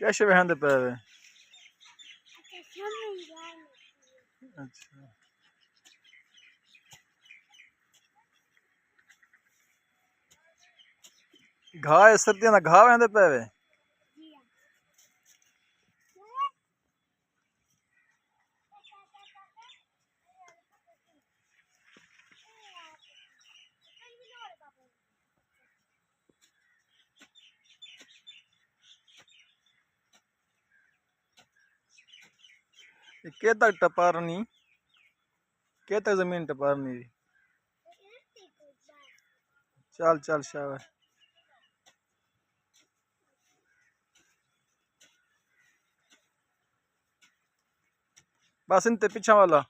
कैसे बहन पे है? अच्छा घाह सर्दियों का घाह बहन पे है। के तक टपारनी के तक जमीन टपारनी। चल चल शाबाश। बस इनते पीछा वाला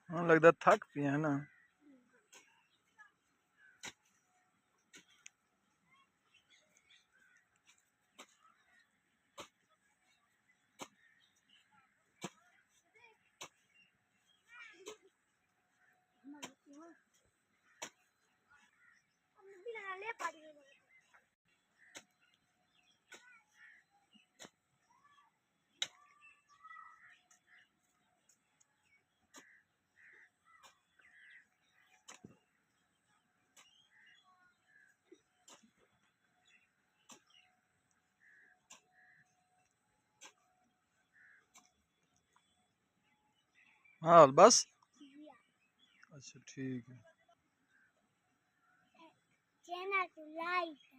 हाँ लगता थक पिए है ना। हाँ बस अच्छा ठीक है। चैनल को लाइक